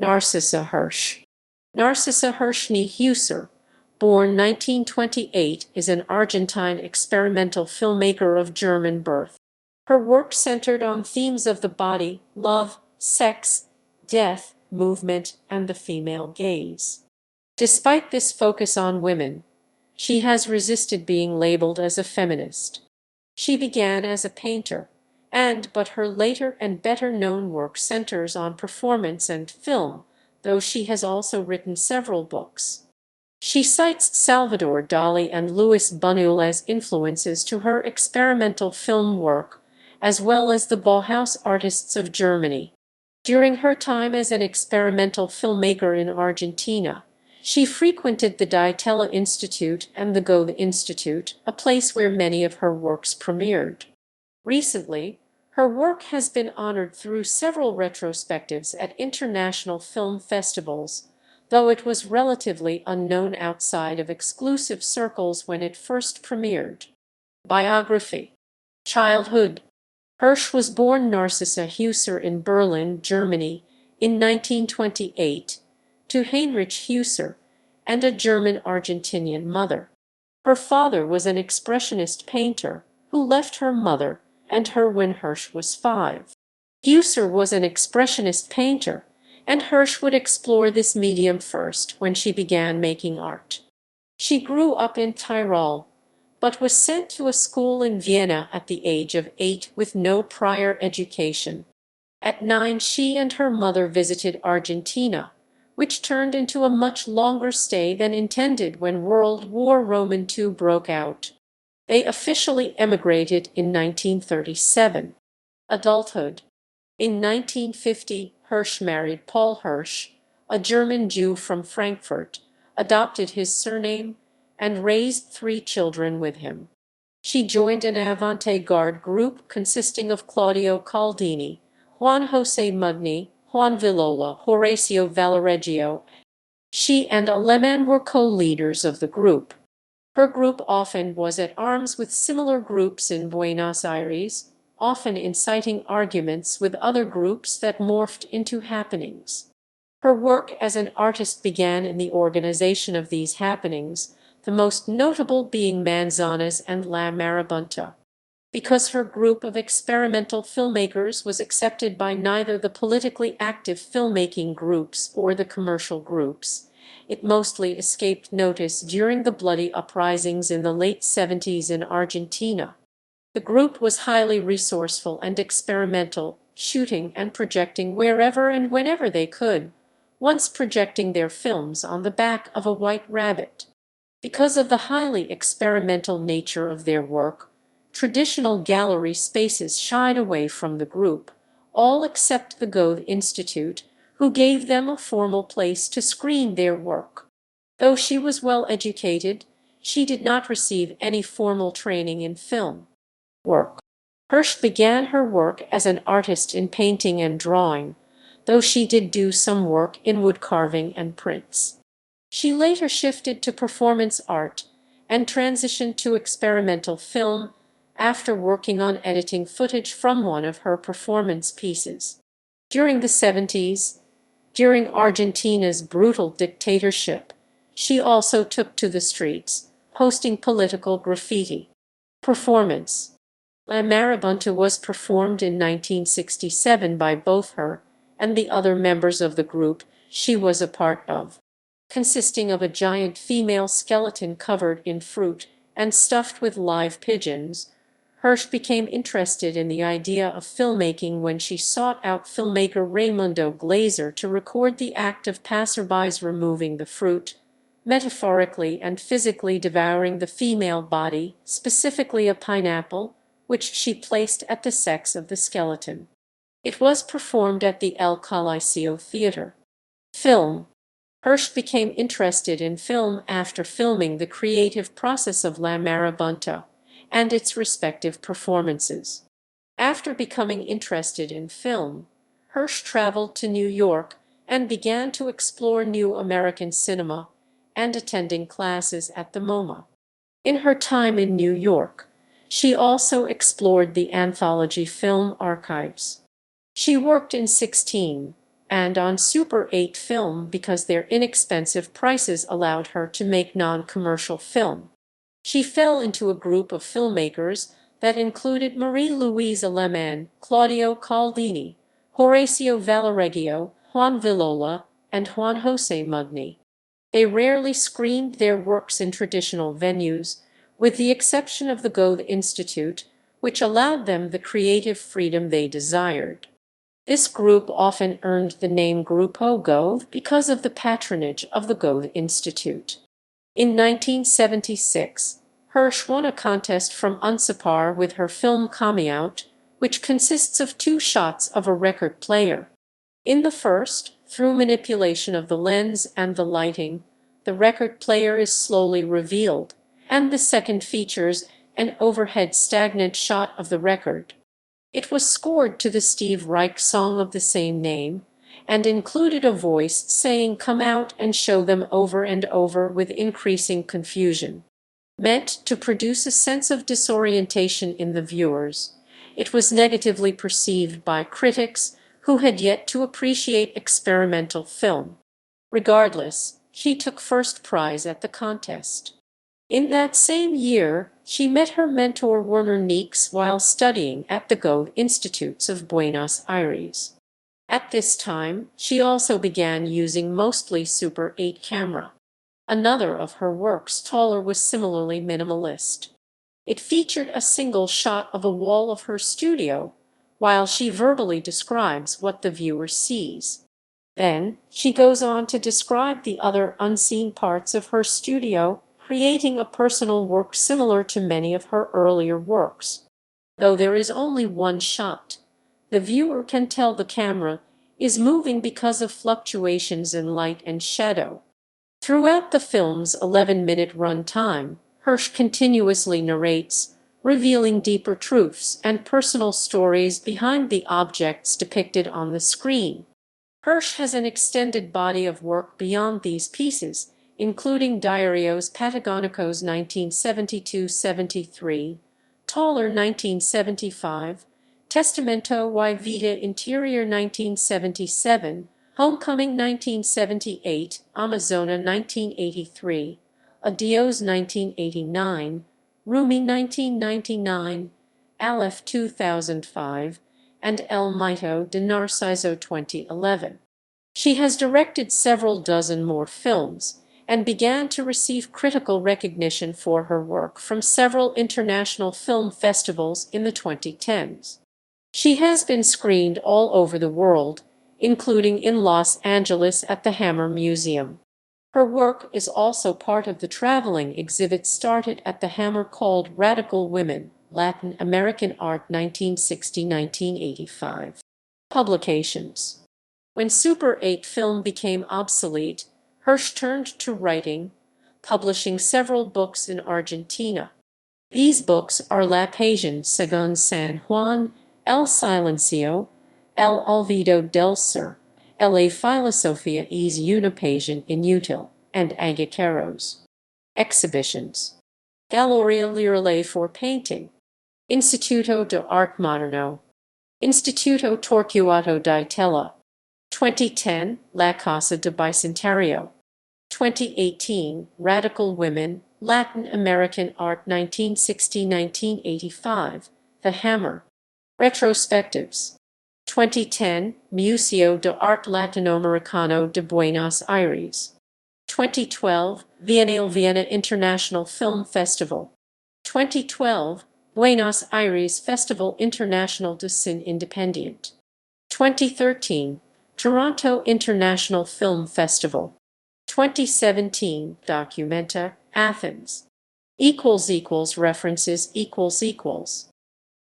Narcisa Hirsch. Narcisa Hirsch Heuser, born 1928, is an Argentine experimental filmmaker of German birth. Her work centered on themes of the body, love, sex, death, movement, and the female gaze. Despite this focus on women, she has resisted being labeled as a feminist. She began as a painter, but her later and better-known work centers on performance and film, though she has also written several books. She cites Salvador Dalí and Louis Buñuel as influences to her experimental film work, as well as the Bauhaus artists of Germany. During her time as an experimental filmmaker in Argentina, she frequented the Tella Institute and the Goethe Institute, a place where many of her works premiered. Recently, her work has been honored through several retrospectives at international film festivals, though it was relatively unknown outside of exclusive circles when it first premiered. Biography. Childhood. Hirsch was born Narcisa Heuser in Berlin, Germany, in 1928, to Heinrich Heuser and a German-Argentinian mother. Her father was an expressionist painter who left her mother and her when Hirsch was 5. Heuser was an expressionist painter, and Hirsch would explore this medium first when she began making art. She grew up in Tyrol, but was sent to a school in Vienna at the age of 8 with no prior education. At 9, she and her mother visited Argentina, which turned into a much longer stay than intended when World War II broke out. They officially emigrated in 1937. Adulthood. In 1950, Hirsch married Paul Hirsch, a German Jew from Frankfurt, adopted his surname, and raised 3 children with him. She joined an avant-garde group consisting of Claudio Caldini, Juan José Mugni, Juan Villola, Horacio Valereggio. She and Aleman were co-leaders of the group. Her group often was at arms with similar groups in Buenos Aires, often inciting arguments with other groups that morphed into happenings. Her work as an artist began in the organization of these happenings, the most notable being Manzanas and La Marabunta. Because her group of experimental filmmakers was accepted by neither the politically active filmmaking groups or the commercial groups, it mostly escaped notice during the bloody uprisings in the late 70s in Argentina. The group was highly resourceful and experimental, shooting and projecting wherever and whenever they could, once projecting their films on the back of a white rabbit. Because of the highly experimental nature of their work, traditional gallery spaces shied away from the group, all except the Goethe Institute, who gave them a formal place to screen their work. Though she was well educated, she did not receive any formal training in film work. Hirsch began her work as an artist in painting and drawing, though she did do some work in wood carving and prints. She later shifted to performance art and transitioned to experimental film after working on editing footage from one of her performance pieces. During the 70s, during Argentina's brutal dictatorship, she also took to the streets, posting political graffiti. Performance. La Marabunta was performed in 1967 by both her and the other members of the group she was a part of. Consisting of a giant female skeleton covered in fruit and stuffed with live pigeons, Hirsch became interested in the idea of filmmaking when she sought out filmmaker Raimundo Glazer to record the act of passerbys removing the fruit, metaphorically and physically devouring the female body, specifically a pineapple, which she placed at the sex of the skeleton. It was performed at the El Coliseo Theater. Film. Hirsch became interested in film after filming the creative process of La Marabunta and its respective performances. After becoming interested in film, Hirsch traveled to New York and began to explore new American cinema and attending classes at the MoMA. In her time in New York, she also explored the anthology film archives. She worked in 16 and on Super 8 film because their inexpensive prices allowed her to make non-commercial film. She fell into a group of filmmakers that included Marie-Louise Aleman, Claudio Caldini, Horacio Valeregio, Juan Villola, and Juan José Mugni. They rarely screened their works in traditional venues, with the exception of the Goethe Institute, which allowed them the creative freedom they desired. This group often earned the name Grupo Goethe because of the patronage of the Goethe Institute. In 1976, Hirsch won a contest from Unsapar with her film Coming Out, which consists of 2 shots of a record player. In the first, through manipulation of the lens and the lighting, the record player is slowly revealed, and the second features an overhead stagnant shot of the record. It was scored to the Steve Reich song of the same name, and included a voice saying "come out and show them" over and over with increasing confusion. Meant to produce a sense of disorientation in the viewers, it was negatively perceived by critics who had yet to appreciate experimental film. Regardless, she took first prize at the contest. In that same year, she met her mentor Werner Niecks while studying at the Goethe Institutes of Buenos Aires. At this time, she also began using mostly Super 8 camera. Another of her works, Taller, was similarly minimalist. It featured a single shot of a wall of her studio, while she verbally describes what the viewer sees. Then, she goes on to describe the other unseen parts of her studio, creating a personal work similar to many of her earlier works. Though there is only one shot, the viewer can tell the camera is moving because of fluctuations in light and shadow. Throughout the film's 11-minute run time, Hirsch continuously narrates, revealing deeper truths and personal stories behind the objects depicted on the screen. Hirsch has an extended body of work beyond these pieces, including Diarios Patagónicos 1972-73, Taller 1975, Testamento y Vida Interior 1977, Homecoming 1978, Amazona 1983, Adios 1989, Rumi 1999, Aleph 2005, and El Mito de Narciso 2011. She has directed several dozen more films, and began to receive critical recognition for her work from several international film festivals in the 2010s. She has been screened all over the world, including in Los Angeles at the Hammer Museum. Her work is also part of the traveling exhibit started at the Hammer called Radical Women, Latin American Art 1960-1985. Publications. When Super 8 film became obsolete, Hirsch turned to writing, publishing several books in Argentina. These books are La Pasión según San Juan, El Silencio, El Olvido del Ser, La Filosofía es una pasión inútil, and Aguaqueros. Exhibitions. Galleria Lirale for Painting. Instituto de Arte Moderno. Instituto Torquato di Tella. 2010, La Casa de Bicentenario. 2018, Radical Women, Latin American Art 1960-1985, The Hammer. Retrospectives. 2010, Museo de Arte Latinoamericano de Buenos Aires. 2012, Vienna International Film Festival. 2012, Buenos Aires Festival International de Cine Independiente. 2013, Toronto International Film Festival. 2017, Documenta, Athens. References